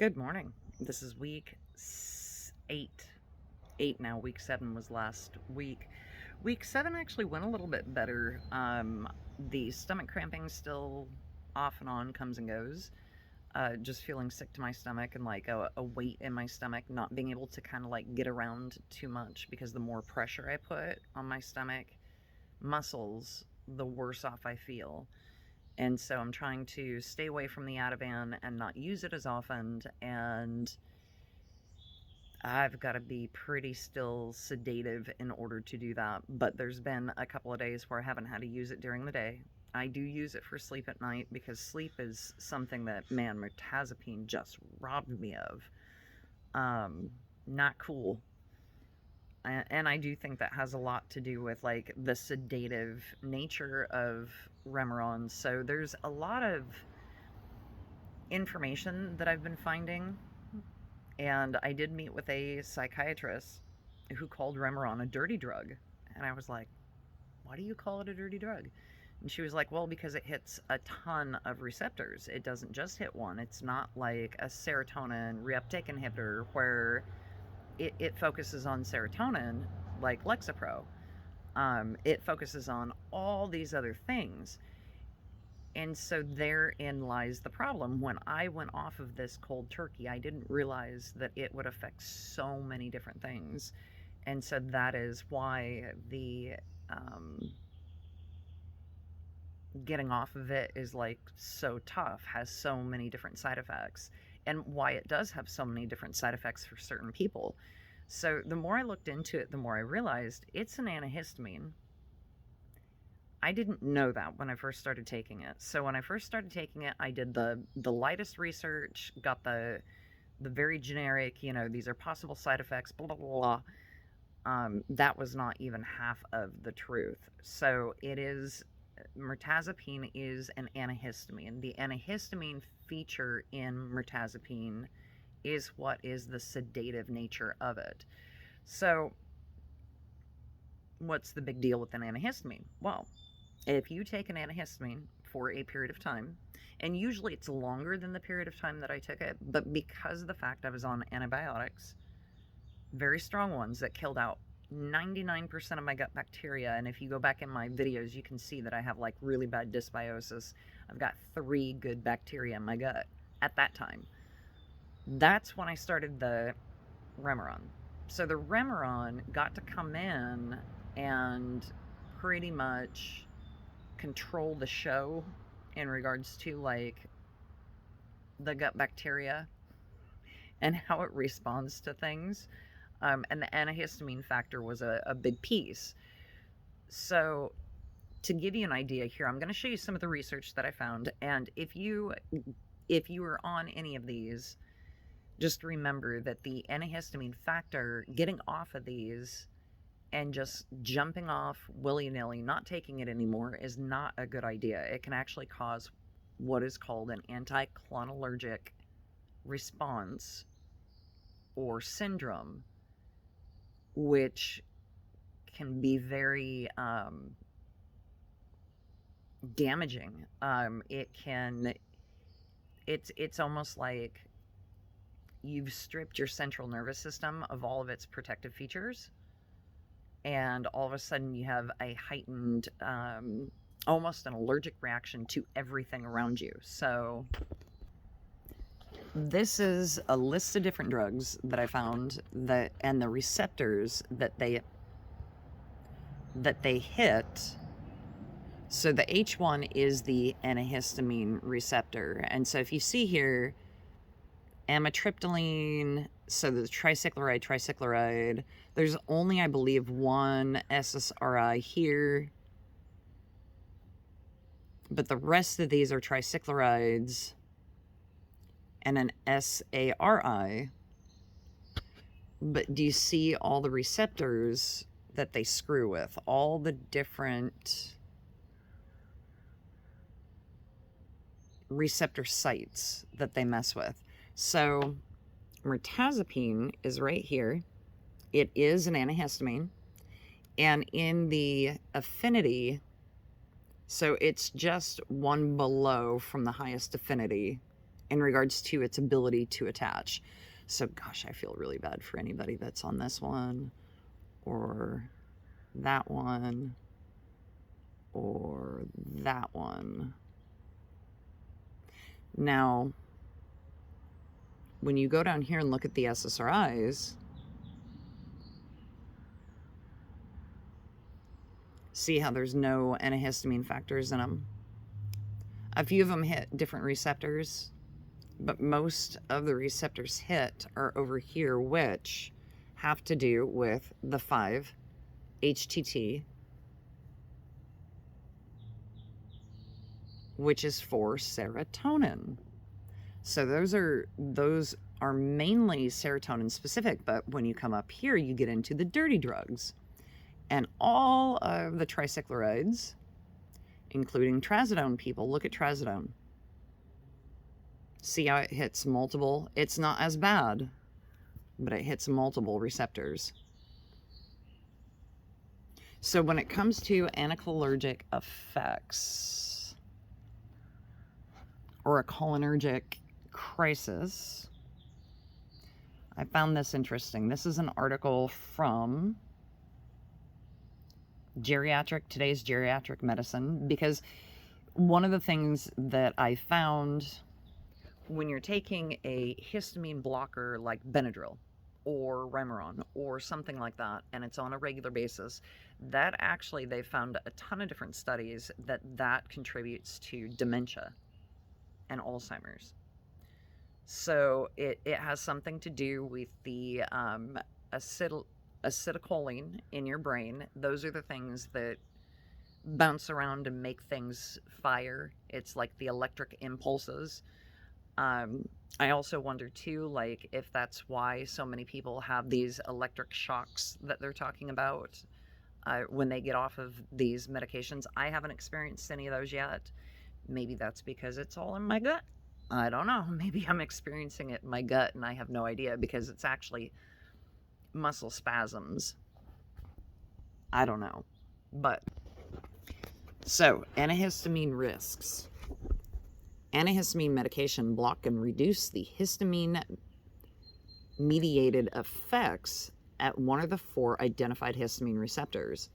Good morning. This is week 8. 8 now. Week 7 was last week. Week 7 actually went a little bit better. The stomach cramping still off and on, comes and goes. Just feeling sick to my stomach and like a weight in my stomach, not being able to kind of like get around too much because the more pressure I put on my stomach muscles, the worse off I feel. And so I'm trying to stay away from the Ativan and not use it as often. And I've got to be pretty still sedative in order to do that. But there's been a couple of days where I haven't had to use it during the day. I do use it for sleep at night because sleep is something that, man, Mirtazapine just robbed me of. Not cool. And I do think that has a lot to do with like the sedative nature of Remeron. So there's a lot of information that I've been finding, and I did meet with a psychiatrist who called Remeron a dirty drug, and I was like, why do you call it a dirty drug? And she was like, well, because it hits a ton of receptors. It doesn't just hit one. It's not like a serotonin reuptake inhibitor where it focuses on serotonin like Lexapro. It focuses on all these other things. And so therein lies the problem. When I went off of this cold turkey, I didn't realize that it would affect so many different things. And so that is why the getting off of it is like so tough, has so many different side effects, and why it does have so many different side effects for certain people. So the more I looked into it, the more I realized it's an antihistamine. I didn't know that when I first started taking it. So when I first started taking it, I did the lightest research, got the very generic, these are possible side effects, blah, blah, blah. That was not even half of the truth. So Mirtazapine is an antihistamine. The antihistamine feature in Mirtazapine is what is the sedative nature of it. So what's the big deal with an antihistamine? Well, if you take an antihistamine for a period of time, and usually it's longer than the period of time that I took it, but because of the fact I was on antibiotics, very strong ones that killed out 99% of my gut bacteria, and if you go back in my videos, you can see that I have like really bad dysbiosis. I've got 3 good bacteria in my gut at that time. That's when I started the Remeron. So the Remeron got to come in and pretty much control the show in regards to like the gut bacteria and how it responds to things. And the antihistamine factor was a big piece. So to give you an idea here, I'm going to show you some of the research that I found. And if you are on any of these, just remember that the antihistamine factor, getting off of these and just jumping off willy-nilly, not taking it anymore, is not a good idea. It can actually cause what is called an anticholinergic response or syndrome, which can be very damaging. It's almost like you've stripped your central nervous system of all of its protective features, and all of a sudden you have a heightened, almost an allergic reaction to everything around you. So this is a list of different drugs that I found and the receptors that they hit. So the H1 is the antihistamine receptor. And so if you see here, amitriptyline, so the tricycloride, there's only, I believe, one SSRI here, but the rest of these are tricyclorides and an SARI. But do you see all the receptors that they screw with? All the different receptor sites that they mess with. So Mirtazapine is right here. It is an antihistamine. And in the affinity, so it's just one below from the highest affinity in regards to its ability to attach. So gosh, I feel really bad for anybody that's on this one or that one or that one. Now, when you go down here and look at the SSRIs, see how there's no antihistamine factors in them? A few of them hit different receptors, but most of the receptors hit are over here, which have to do with the 5-HTT, which is for serotonin. So those are mainly serotonin specific, but when you come up here, you get into the dirty drugs. And all of the tricyclarides, including trazodone people, look at trazodone. See how it hits multiple? It's not as bad, but it hits multiple receptors. So when it comes to anticholinergic effects or a cholinergic crisis, I found this interesting. This is an article from Today's Geriatric Medicine, because one of the things that I found when you're taking a histamine blocker like Benadryl or Remeron or something like that, and it's on a regular basis, that actually they found a ton of different studies that contributes to dementia and Alzheimer's. So it has something to do with the acetylcholine in your brain. Those are the things that bounce around and make things fire. It's like the electric impulses. I also wonder too, like, if that's why so many people have these electric shocks that they're talking about when they get off of these medications. I haven't experienced any of those yet. Maybe that's because it's all in my gut. I don't know. Maybe I'm experiencing it in my gut and I have no idea, because it's actually muscle spasms. I don't know. But so antihistamine risks. Antihistamine medication block and reduce the histamine mediated effects at one of the 4 identified histamine receptors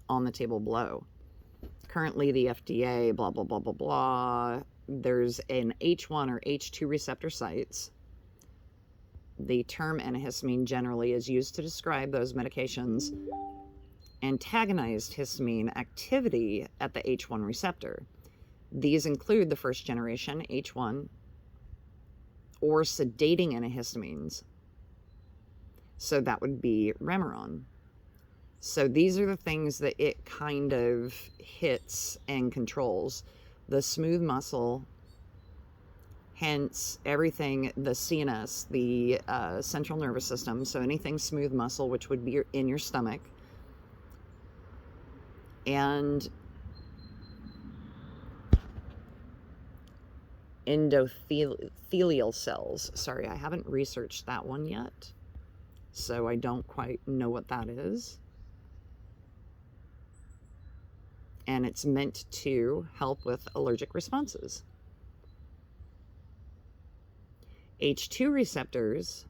on the table below. Currently the FDA, blah, blah, blah, blah, blah. There's an H1 or H2 receptor sites. The term antihistamine generally is used to describe those medications antagonized histamine activity at the H1 receptor. These include the first generation H1 or sedating antihistamines. So that would be Remeron. So these are the things that it kind of hits and controls. The smooth muscle, hence everything, the CNS, the central nervous system, so anything smooth muscle, which would be in your stomach, and endothelial cells. Sorry, I haven't researched that one yet, so I don't quite know what that is. And it's meant to help with allergic responses. H2 receptors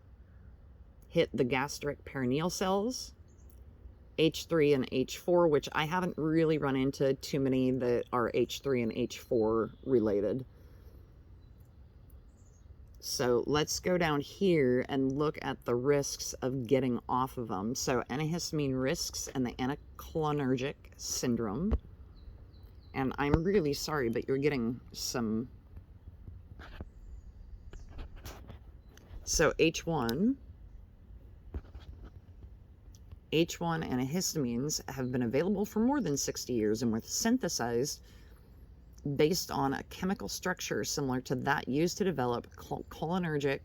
hit the gastric perineal cells, H3 and H4, which I haven't really run into too many that are H3 and H4 related. So let's go down here and look at the risks of getting off of them. So antihistamine risks and the anticholinergic syndrome. And I'm really sorry, but you're getting some. So H1 antihistamines have been available for more than 60 years and were synthesized based on a chemical structure similar to that used to develop cholinergic,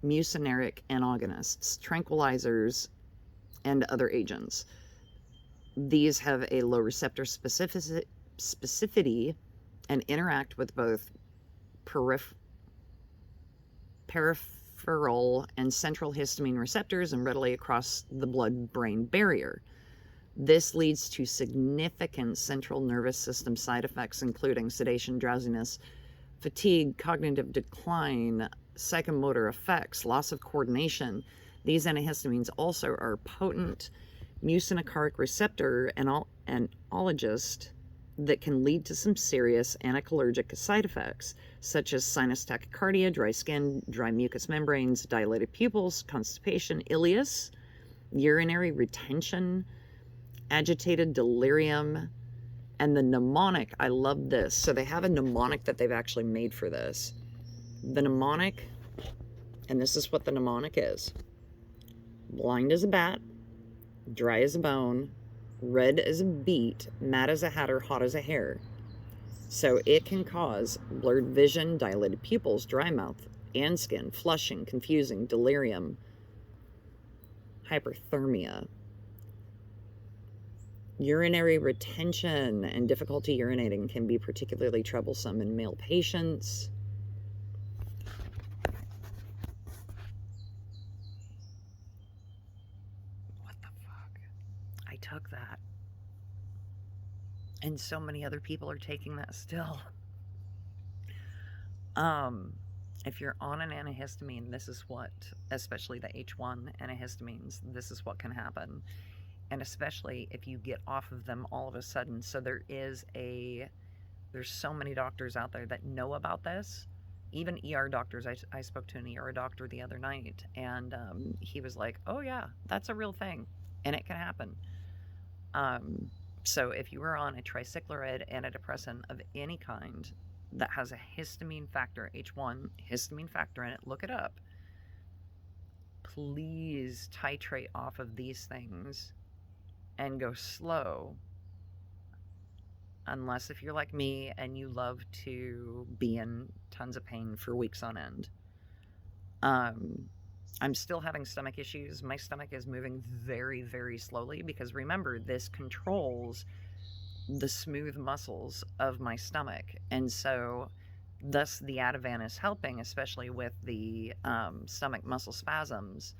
mucineric antagonists, tranquilizers, and other agents. These have a low receptor specificity and interact with both peripheral and central histamine receptors and readily across the blood-brain barrier. This leads to significant central nervous system side effects, including sedation, drowsiness, fatigue, cognitive decline, psychomotor effects, loss of coordination. These antihistamines also are potent mucinocaric receptor analgesics that can lead to some serious anticholinergic side effects, such as sinus tachycardia, dry skin, dry mucous membranes, dilated pupils, constipation, ileus, urinary retention, agitated delirium, and the mnemonic. I love this. So they have a mnemonic that they've actually made for this. The mnemonic, and this is what the mnemonic is: blind as a bat, dry as a bone, red as a beet, mad as a hatter, hot as a hare. So it can cause blurred vision, dilated pupils, dry mouth and skin, flushing, confusing, delirium, hyperthermia, urinary retention, and difficulty urinating can be particularly troublesome in male patients. What the fuck? I took that. And so many other people are taking that still. If you're on an antihistamine, this is what, especially the H1 antihistamines, this is what can happen. And especially if you get off of them all of a sudden. So there's so many doctors out there that know about this. Even ER doctors. I spoke to an ER doctor the other night, and he was like, oh yeah, that's a real thing, and it can happen. So if you are on a tricyclide antidepressant of any kind that has a histamine factor, H1 histamine factor in it, look it up. Please titrate off of these things and go slow, unless if you're like me and you love to be in tons of pain for weeks on end. I'm still having stomach issues. My stomach is moving very, very slowly because remember, this controls the smooth muscles of my stomach. And so thus the Ativan is helping, especially with the stomach muscle spasms.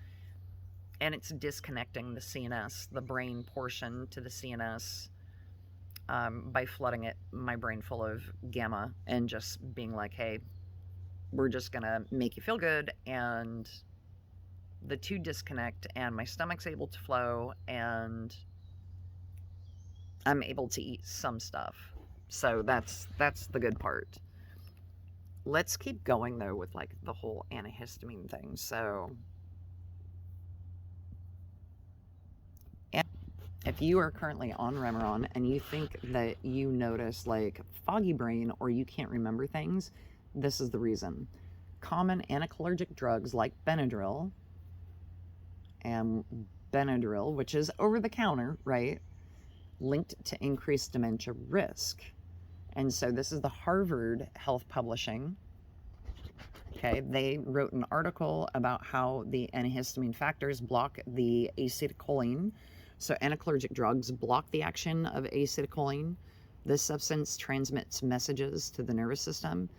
And it's disconnecting the CNS, the brain portion, to the CNS by flooding my brain full of gamma and just being like, hey, we're just going to make you feel good. And the two disconnect and my stomach's able to flow and I'm able to eat some stuff. So that's the good part. Let's keep going though with like the whole antihistamine thing. So if you are currently on Remeron and you think that you notice like foggy brain or you can't remember things, this is the reason. Common anticholinergic drugs like Benadryl, which is over the counter, right, linked to increased dementia risk. And so this is the Harvard Health Publishing. Okay, they wrote an article about how the antihistamine factors block the acetylcholine. So anticholinergic drugs block the action of acetylcholine. This substance transmits messages to the nervous system.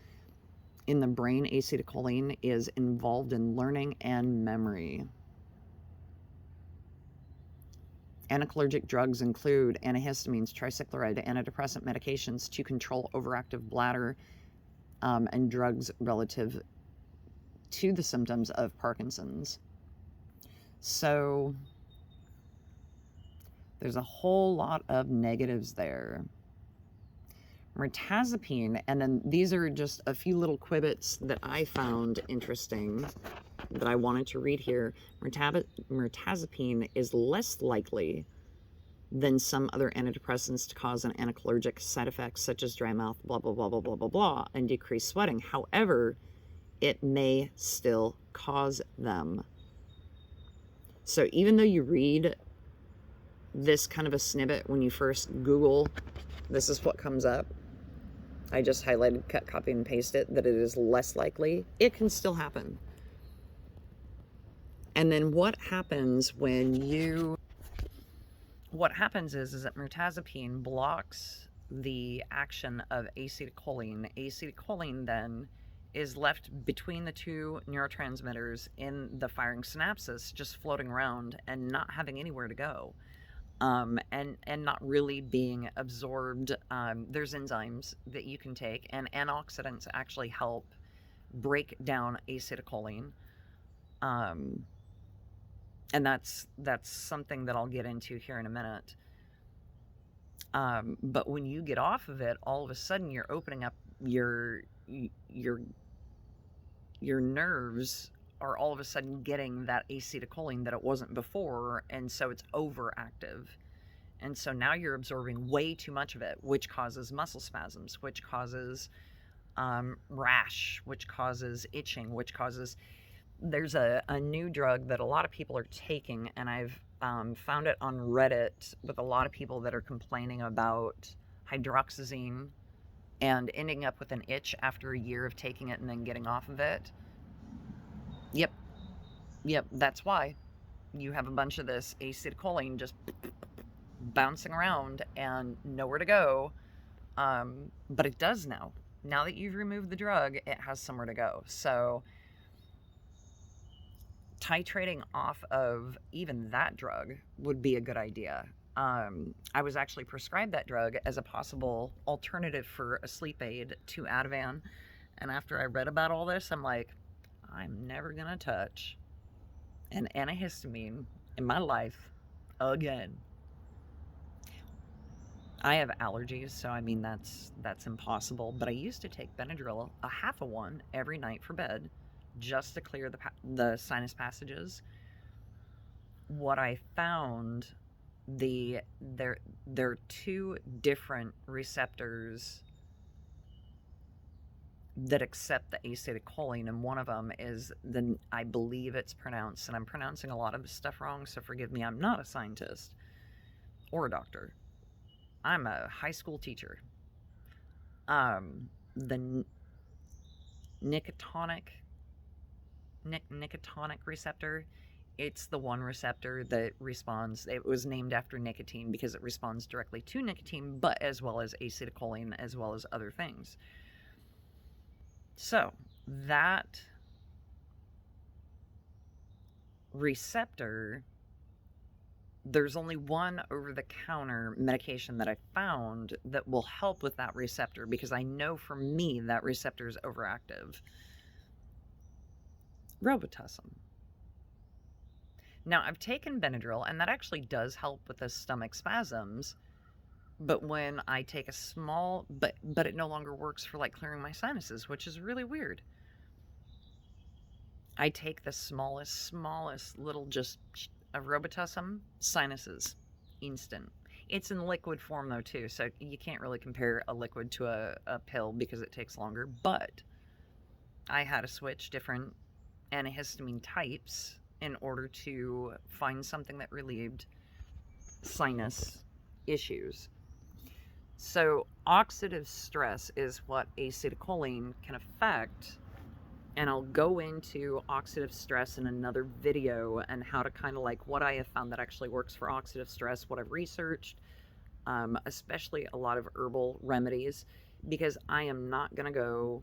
In the brain, acetylcholine is involved in learning and memory. Anticholinergic drugs include antihistamines, tricyclide, antidepressant medications to control overactive bladder, and drugs relative to the symptoms of Parkinson's. So there's a whole lot of negatives there. Mirtazapine, and then these are just a few little quibbits that I found interesting that I wanted to read here. Mirtazapine is less likely than some other antidepressants to cause an anticholinergic side effects such as dry mouth, blah, blah, blah, blah, blah, blah, blah, and decreased sweating. However, it may still cause them. So even though you read this kind of a snippet when you first Google, this is what comes up. I just highlighted, cut, copy, and paste it, that it is less likely. It can still happen. And then what happens is that mirtazapine blocks the action of acetylcholine. Acetylcholine then is left between the two neurotransmitters in the firing synapses, just floating around and not having anywhere to go. and not really being absorbed. There's enzymes that you can take, and antioxidants actually help break down acetylcholine. Um, and that's something that I'll get into here in a minute. But when you get off of it, all of a sudden you're opening up your your nerves are all of a sudden getting that acetylcholine that it wasn't before, and so it's overactive. And so now you're absorbing way too much of it, which causes muscle spasms, which causes rash, which causes itching, which causes... There's a new drug that a lot of people are taking, and I've found it on Reddit with a lot of people that are complaining about hydroxyzine and ending up with an itch after a year of taking it and then getting off of it. Yep, that's why you have a bunch of this acetylcholine just bouncing around and nowhere to go. But it does now. Now that you've removed the drug, it has somewhere to go. So titrating off of even that drug would be a good idea. I was actually prescribed that drug as a possible alternative for a sleep aid to Ativan. And after I read about all this, I'm like, I'm never going to touch an antihistamine in my life again. I have allergies, so I mean, that's impossible. But I used to take Benadryl, a half of one, every night for bed, just to clear the sinus passages. What I found, there are two different receptors that accept the acetylcholine, and one of them is I believe it's pronounced, and I'm pronouncing a lot of this stuff wrong, so forgive me. I'm not a scientist or a doctor. I'm a high school teacher. The nicotinic receptor, it's the one receptor that responds. It was named after nicotine because it responds directly to nicotine, but as well as acetylcholine, as well as other things. So that receptor, there's only one over-the-counter medication that I found that will help with that receptor, because I know for me that receptor is overactive. Robitussin. Now, I've taken Benadryl, and that actually does help with the stomach spasms, but when I take a small... But it no longer works for, like, clearing my sinuses, which is really weird. I take the smallest little just... of Robitussin, sinuses, instant. It's in liquid form though too, so you can't really compare a liquid to a pill because it takes longer. But I had to switch different antihistamine types in order to find something that relieved sinus issues. So oxidative stress is what acetylcholine can affect. And I'll go into oxidative stress in another video and how to kind of like what I have found that actually works for oxidative stress, what I've researched, especially a lot of herbal remedies, because I am not going to go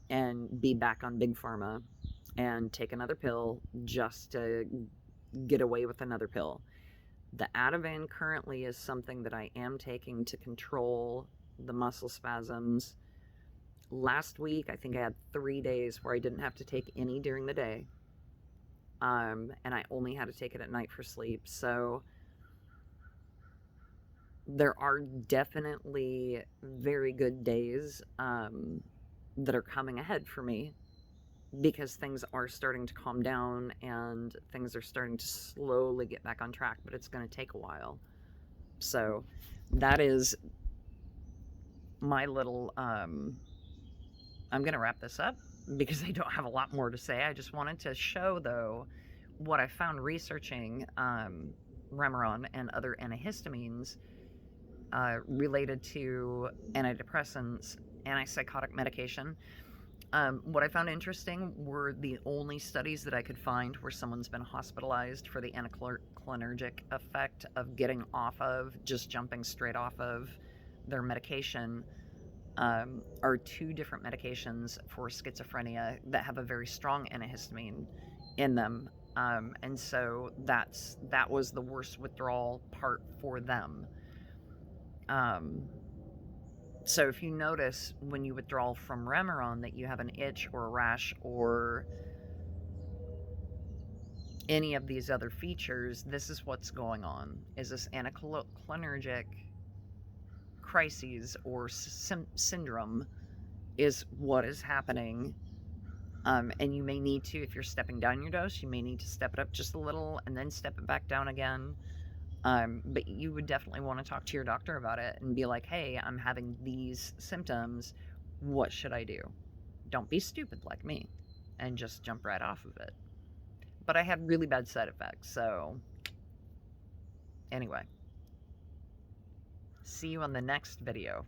and be back on Big Pharma and take another pill just to get away with another pill. The Ativan currently is something that I am taking to control the muscle spasms. Last week, I think I had 3 days where I didn't have to take any during the day. And I only had to take it at night for sleep. So there are definitely very good days that are coming ahead for me, because things are starting to calm down and things are starting to slowly get back on track, but it's going to take a while. So that is my little... I'm going to wrap this up because I don't have a lot more to say. I just wanted to show, though, what I found researching Remeron and other antihistamines related to antidepressants, antipsychotic medication. What I found interesting were the only studies that I could find where someone's been hospitalized for the anticholinergic effect of getting off of, just jumping straight off of their medication. Are two different medications for schizophrenia that have a very strong antihistamine in them. And so that was the worst withdrawal part for them. So if you notice when you withdraw from Remeron that you have an itch or a rash or any of these other features, this is what's going on. Is this anticholinergic crises or syndrome is what is happening. And you may need to, if you're stepping down your dose, you may need to step it up just a little and then step it back down again. But you would definitely want to talk to your doctor about it and be like, hey, I'm having these symptoms. What should I do? Don't be stupid like me and just jump right off of it. But I had really bad side effects, so anyway. See you on the next video.